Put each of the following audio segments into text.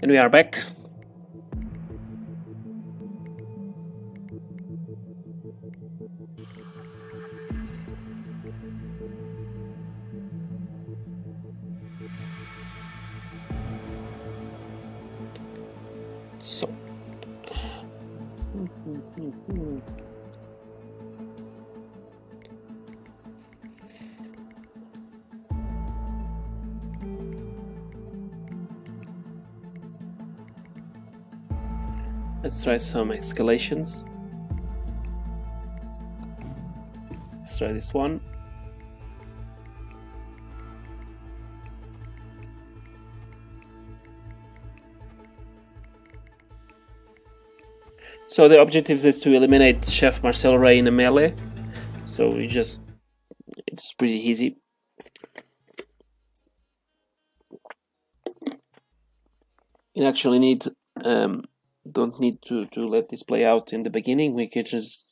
And we are back. So. Let's try some escalations. Let's try this one. So the objective is to eliminate Chef Marcel Ray in a melee. So it's pretty easy. You actually don't need to let this play out in the beginning. We can just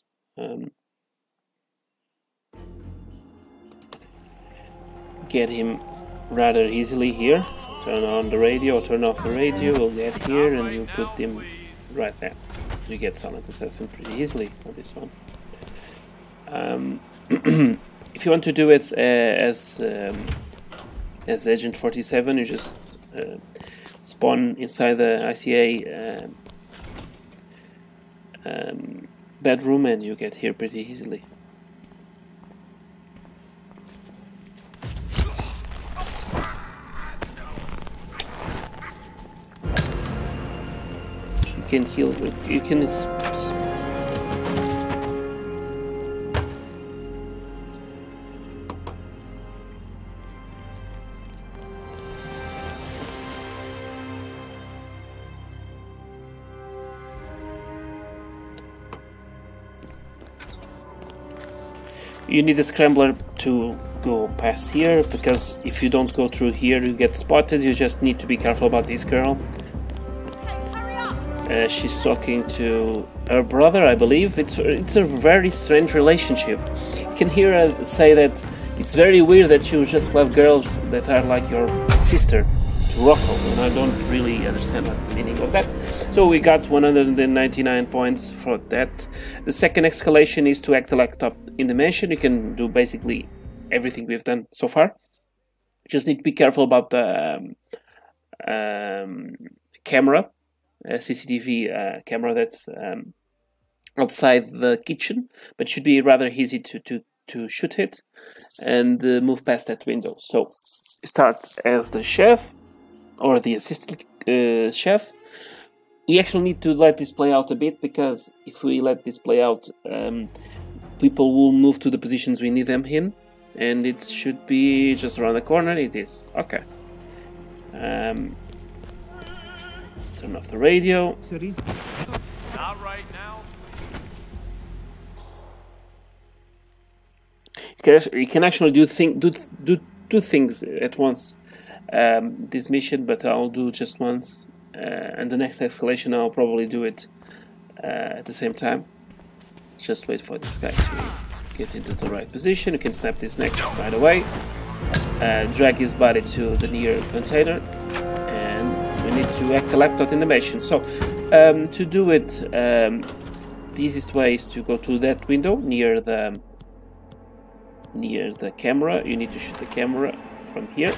get him rather easily here. Turn on the radio, turn off the radio, we'll get here and you put him right there. You get Silent Assassin pretty easily on this one. If you want to do it as Agent 47, you just spawn inside the ICA bedroom and you get here pretty easily. You can heal with, you can you need a scrambler to go past here, because if you don't go through here you get spotted. You just need to be careful about this girl. She's talking to her brother, I believe. It's a very strange relationship. You can hear her say that it's very weird that you just love girls that are like your sister, Rocco, and I don't really understand the meaning of that. So we got 199 points for that. The second escalation is to hack the laptop in the mansion. You can do basically everything we've done so far. You just need to be careful about the camera, CCTV camera that's outside the kitchen, but should be rather easy to shoot it and move past that window. So start as the chef or the assistant chef. We actually need to let this play out a bit, because if we let this play out, people will move to the positions we need them in, and it should be just around the corner. It is. Okay. Let's turn off the radio. Not right now. You can actually do two things at once. This mission, but I'll do just once, and the next escalation I'll probably do it at the same time. Just wait for this guy to get into the right position. You can snap this neck right away, drag his body to the near container, and we need to hack the laptop in the mission. So to do it, the easiest way is to go to that window near the camera. You need to shoot the camera from here,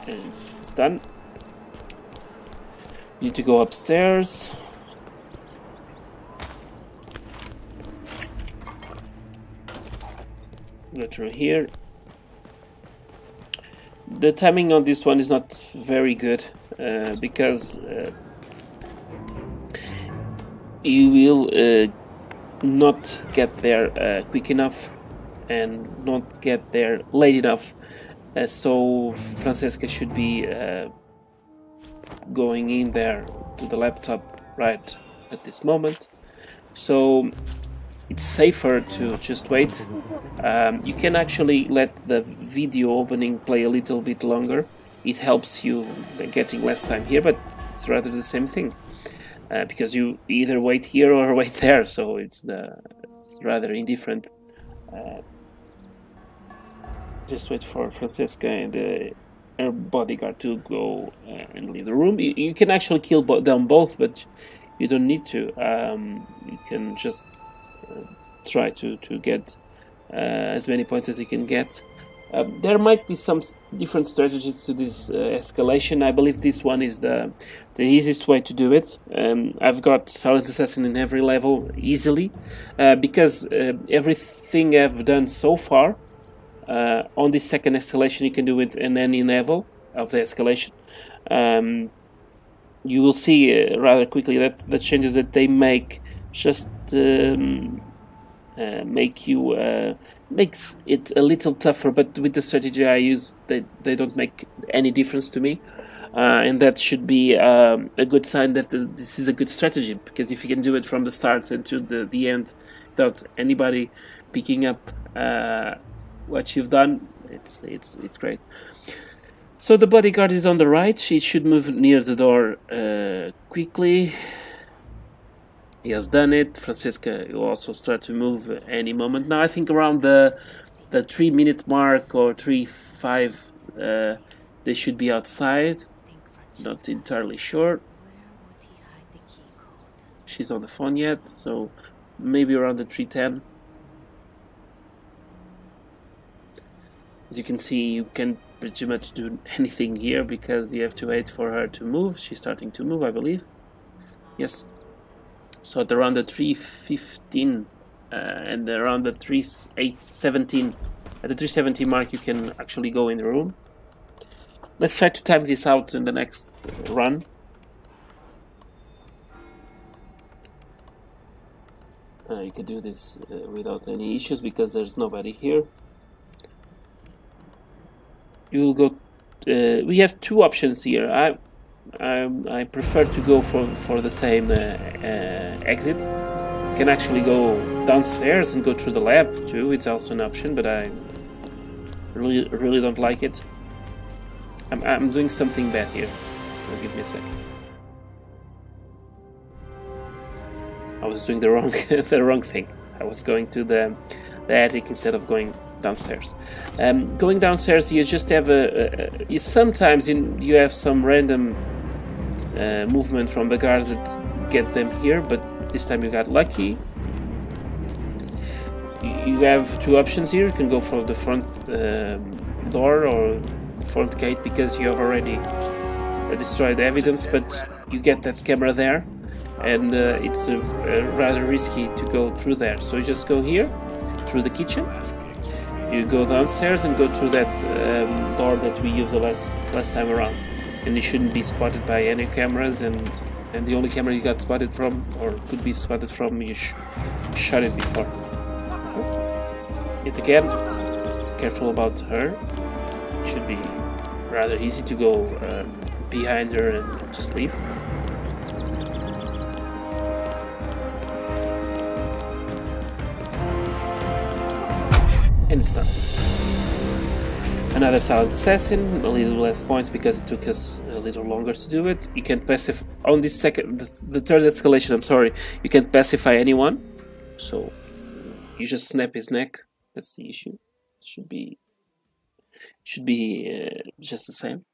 and it's done. You need to go upstairs. Go through here. The timing on this one is not very good, because you will not get there quick enough and not get there late enough. So Francesca should be going in there to the laptop right at this moment. So it's safer to just wait. You can actually let the video opening play a little bit longer. It helps you getting less time here, but it's rather the same thing, because you either wait here or wait there, so it's rather indifferent. Just wait for Francesca and a bodyguard to go and leave the room. You can actually kill them both, but you don't need to. You can just try to get as many points as you can get. There might be some different strategies to this escalation. I believe this one is the easiest way to do it. I've got Silent Assassin in every level easily, because everything I've done so far on this second escalation you can do it in any level of the escalation. You will see rather quickly that the changes that they make just makes it a little tougher, but with the strategy I use, they don't make any difference to me, and that should be a good sign that this is a good strategy, because if you can do it from the start and to the end without anybody picking up what you've done, it's great. So the bodyguard is on the right. She should move near the door quickly. He has done it. Francesca will also start to move any moment now. I think around the 3-minute mark or 3:05, they should be outside. Not entirely sure. She's on the phone yet, so maybe around the 3:10. As you can see, you can pretty much do anything here because you have to wait for her to move. She's starting to move, I believe. Yes. So at around the 3:15 and around the 3:17, at the 3:17 mark, you can actually go in the room. Let's try to time this out in the next run. You can do this without any issues because there's nobody here. You will go. We have two options here. I prefer to go for the same exit. You can actually go downstairs and go through the lab too. It's also an option, but I really don't like it. I'm doing something bad here, so give me a second. I was doing the wrong thing. I was going to the attic instead of going downstairs. Going downstairs, you just have sometimes you have some random movement from the guards that get them here, but this time you got lucky. You have two options here. You can go for the front door or front gate because you have already destroyed the evidence, but you get that camera there, and it's rather risky to go through there. So you just go here through the kitchen. You go downstairs and go through that door that we used the last time around, and you shouldn't be spotted by any cameras. And the only camera you got spotted from, or could be spotted from, you shot it before. Hit again. Careful about her. It should be rather easy to go behind her and just leave. And it's done. Another Silent Assassin, a little less points because it took us a little longer to do it. You can't pacify on this the third escalation. I'm sorry, you can't pacify anyone, so you just snap his neck. That's the issue. It should be just the same.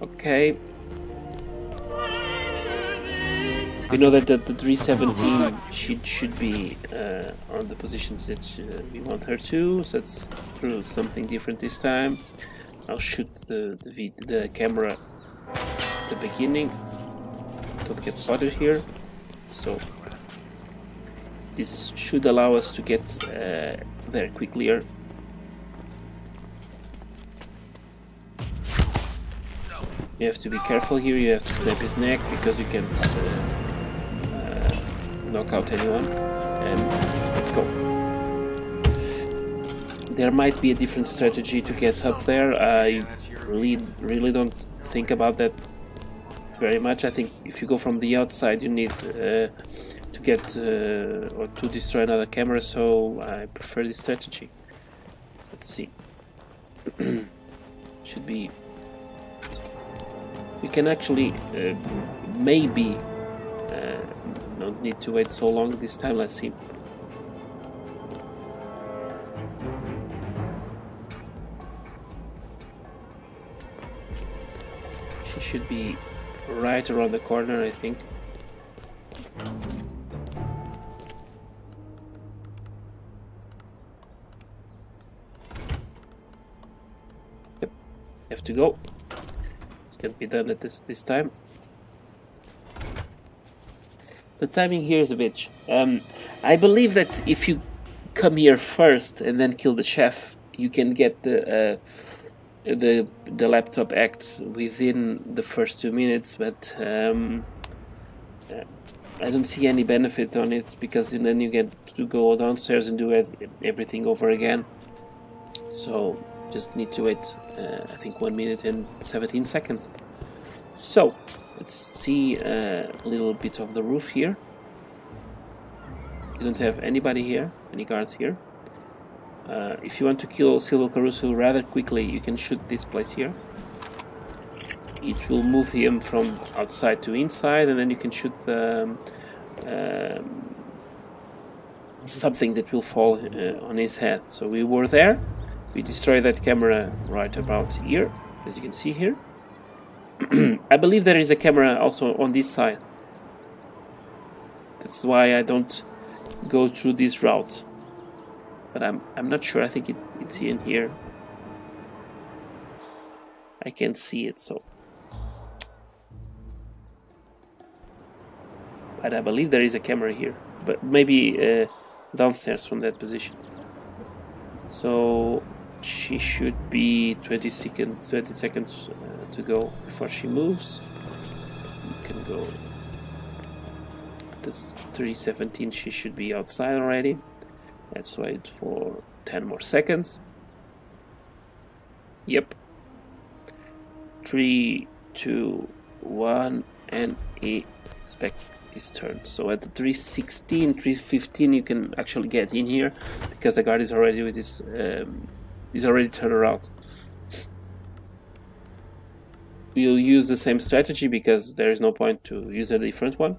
Okay. We know that the 317 should be on the positions that we want her to, so let's do something different this time. I'll shoot the camera at the beginning. Don't get spotted here. So this should allow us to get there quickly. You have to be careful here. You have to snap his neck because you can't knock out anyone. And let's go. There might be a different strategy to get up there. I really don't think about that very much. I think if you go from the outside, you need to get or to destroy another camera. So I prefer this strategy. Let's see. Should be. We can actually maybe don't need to wait so long this time. Let's see. She should be right around the corner, I think. Yep, have to go. It's gonna be done at this time. The timing here is a bitch. I believe that if you come here first and then kill the chef, you can get the laptop act within the first 2 minutes, but I don't see any benefit on it, because then you get to go downstairs and do everything over again. So just need to wait, I think 1 minute and 17 seconds. So let's see a little bit of the roof here. You don't have anybody here, any guards here. If you want to kill Silvio Caruso rather quickly, you can shoot this place here. It will move him from outside to inside, and then you can shoot the, something that will fall on his head. So we were there. We destroyed that camera right about here, as you can see here. I believe there is a camera also on this side. That's why I don't go through this route. But I'm not sure. I think it's in here. I can't see it, so. But I believe there is a camera here, but maybe downstairs from that position. So she should be 20 seconds to go before she moves. You can go. At this 3:17, she should be outside already. Let's wait for 10 more seconds. Yep. 3, 2, 1, and expect his turn. So at the 3:16, 3:15, you can actually get in here, because the guard is already with his is already turned around. We'll use the same strategy because there is no point to use a different one.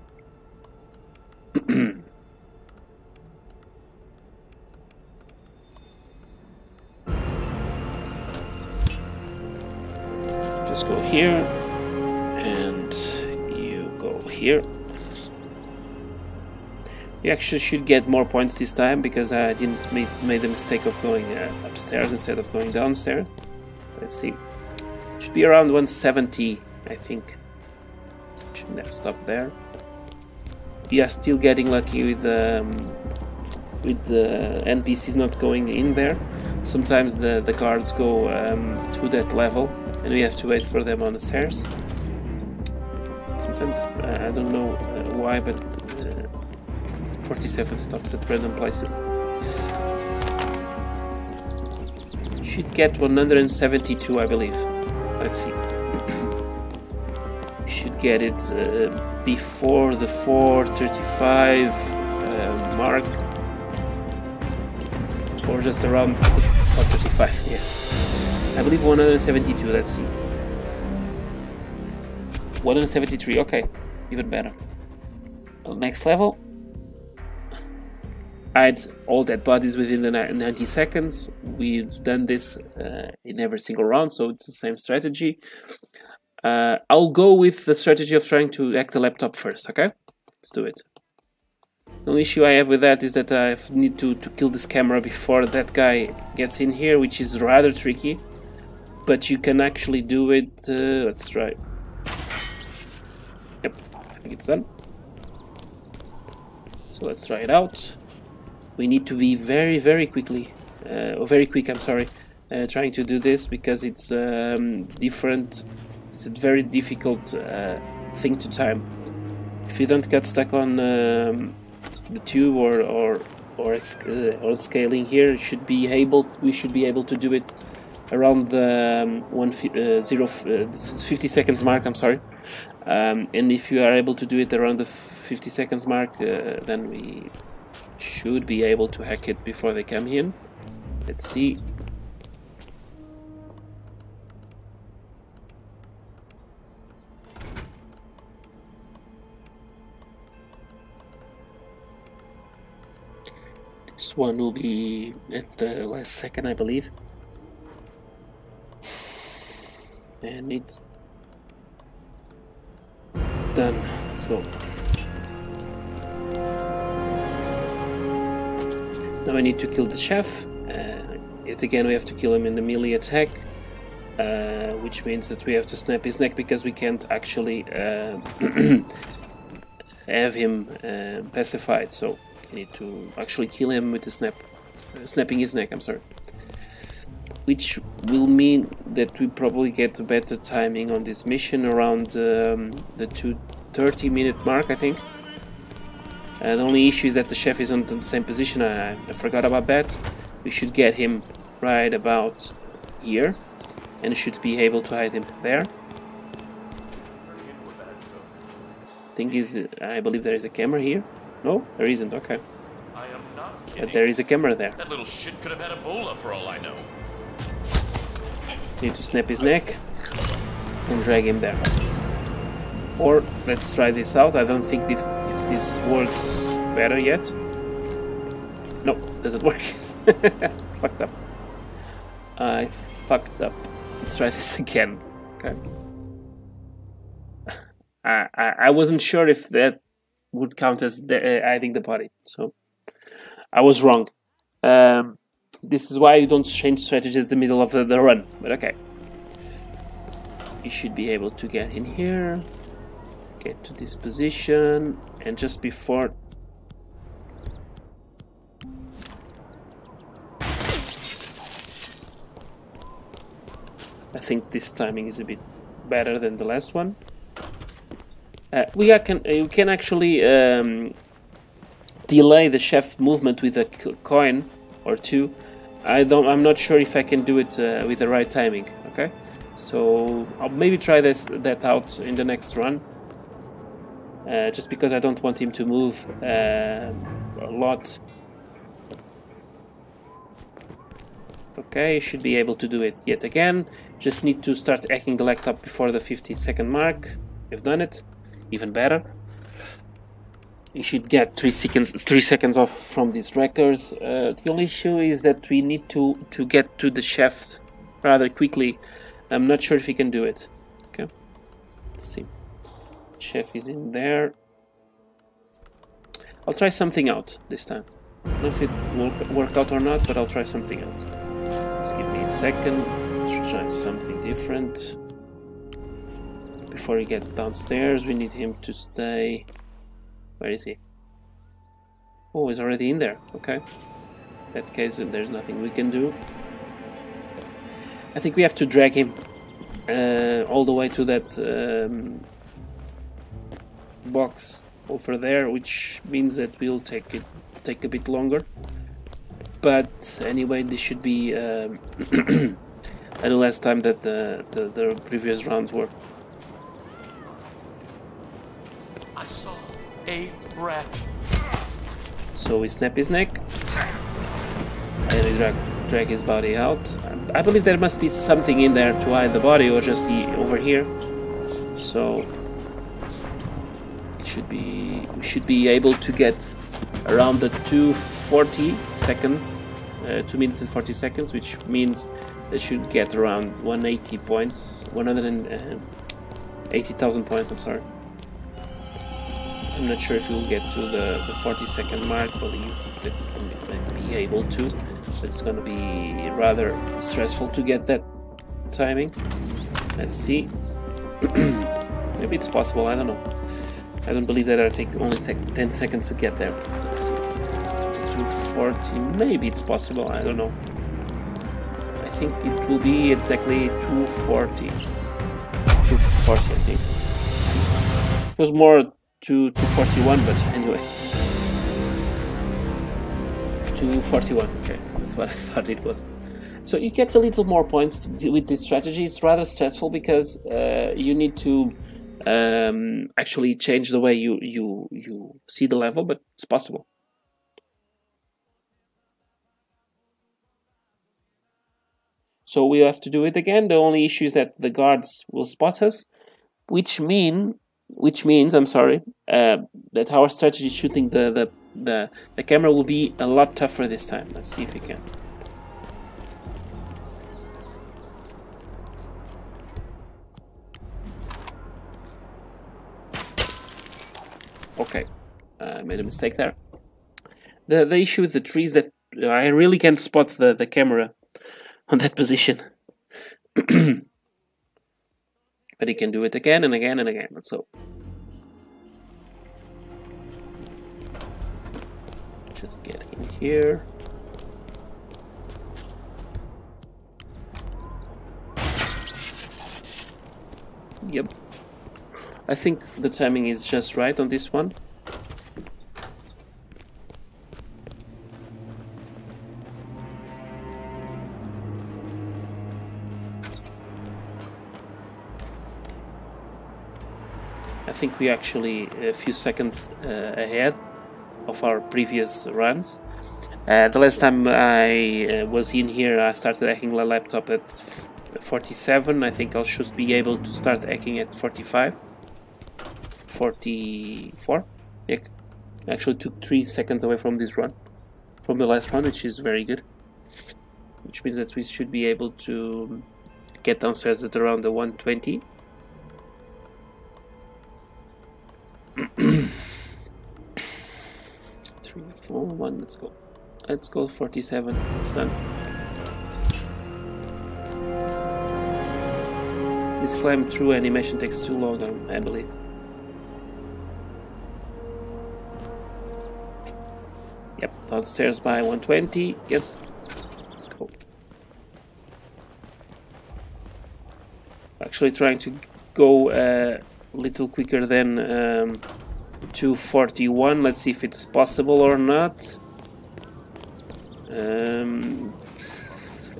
Just go here, and you go here. You actually should get more points this time, because I didn't made the mistake of going upstairs instead of going downstairs. Let's see. Should be around 170, I think. Shouldn't have stopped there. Yeah, still getting lucky with the NPCs not going in there. Sometimes the guards go to that level, and we have to wait for them on the stairs. Sometimes I don't know why, but 47 stops at random places. Should get 172, I believe. Let's see. Should get it before the 435 mark, or just around 435. Yes, I believe 172. Let's see. 173. Okay, even better. Next level. Add all dead bodies within the 90 seconds. We've done this in every single round, so it's the same strategy. I'll go with the strategy of trying to hack the laptop first, okay? Let's do it. The only issue I have with that is that I need to kill this camera before that guy gets in here, which is rather tricky. But you can actually do it. Let's try. Yep, I think it's done. So let's try it out. We need to be very quick, I'm sorry, trying to do this, because it's different. It's a very difficult thing to time. If you don't get stuck on the tube or scaling here, we should be able to do it around the 50 seconds mark. I'm sorry. And if you are able to do it around the 50 seconds mark, then we should be able to hack it before they come in. Let's see. This one will be at the last second, I believe. And it's Done. Let's go. Now I need to kill the chef. Yet again, we have to kill him in the melee attack, which means that we have to snap his neck because we can't actually have him pacified. So we need to actually kill him with the snapping his neck. I'm sorry. Which will mean that we probably get a better timing on this mission around the 2:30-minute mark, I think. The only issue is that the chef is on the same position. I forgot about that. We should get him right about here, and should be able to hide him there. Thing is, I believe there is a camera here. No, there isn't. Okay. I am not kidding. But there is a camera there. That little shit could have had Ebola for all I know. Need to snap his neck and drag him there. Or let's try this out. I don't think if this works better yet. No, doesn't work. Fucked up. I fucked up. Let's try this again. Okay. I wasn't sure if that would count as hiding the body, so I was wrong. This is why you don't change strategy at the middle of the run, but okay. You should be able to get in here, get to this position, and just before... I think this timing is a bit better than the last one. You can actually delay the chef movement with a coin or two. I'm not sure if I can do it with the right timing. Okay, so I'll maybe try that out in the next run. Just because I don't want him to move a lot. Okay, should be able to do it yet again. Just need to start hacking the laptop before the 50-second mark. We've done it. Even better. You should get 3 seconds off from this record. The only issue is that we need to get to the chef rather quickly. I'm not sure if we can do it. Okay, let's see. Chef is in there. I'll try something out this time. I don't know if it will work out or not, but I'll try something out. Just give me a second to try something different. Before we get downstairs, we need him to stay... Where is he? Oh, he's already in there. Okay. In that case, there's nothing we can do. I think we have to drag him all the way to that box over there, which means that we'll take a bit longer. But anyway, this should be a little less time that the previous rounds were. I saw a rat. So we snap his neck and we drag his body out. I believe there must be something in there to hide the body, or just over here. So we should be able to get around the 2:40 seconds, 2 minutes and 40 seconds, which means they should get around 180 points, 180,000 points. I'm sorry. I'm not sure if we'll get to the 40-second mark. I believe that we might be able to, but it's going to be rather stressful to get that timing. Let's see. Maybe it's possible, I don't know. I don't believe that it'll take only 10 seconds to get there. Let's see. 240, maybe it's possible, I don't know. I think it will be exactly 240. 240, I think. Let's see. It was more to 241, but anyway. 241, okay, that's what I thought it was. So you get a little more points with this strategy. It's rather stressful because you need to actually change the way you see the level, but it's possible. So we have to do it again. The only issue is that the guards will spot us, which means I'm sorry, that our strategy shooting the camera will be a lot tougher this time. Let's see if we can. Okay, I made a mistake there. The issue with the tree is that I really can't spot the camera on that position. But you can do it again and again and again. Let's hope. Just get in here. Yep. I think the timing is just right on this one. I think we're actually a few seconds ahead of our previous runs. The last time I was in here, I started hacking the laptop at 47. I think I should be able to start hacking at 45. 44. Yeah, actually took 3 seconds away from this run, from the last run, which is very good. Which means that we should be able to get downstairs at around the 120. 3, 4, 1, let's go. Let's go 47. It's done. This climb through animation takes too long, I believe. Yep, downstairs by 120. Yes, let's go. Actually trying to go a little quicker than 241. Let's see if it's possible or not.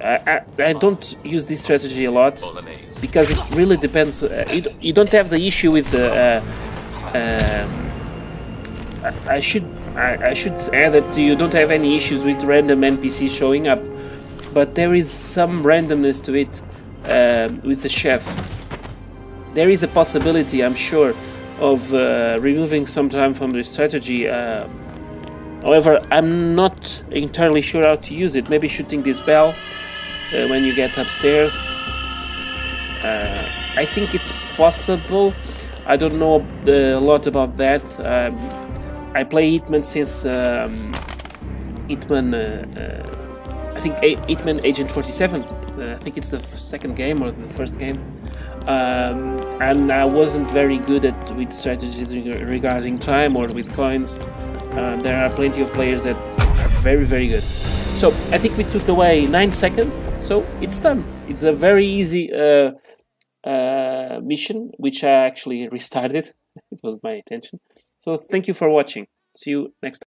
I don't use this strategy a lot because it really depends. You don't have the issue with I should add that you don't have any issues with random NPC showing up, but there is some randomness to it with the chef. There is a possibility, I'm sure, of removing some time from the strategy. However, I'm not entirely sure how to use it. Maybe shooting this bell when you get upstairs. I think it's possible. I don't know a lot about that. I play Hitman since Hitman. I think Hitman Agent 47. I think it's the second game or the first game. And I wasn't very good with strategies regarding time or with coins. There are plenty of players that are very, very good. So I think we took away 9 seconds, so it's done. It's a very easy mission, which I actually restarted. It was my intention. So thank you for watching. See you next time.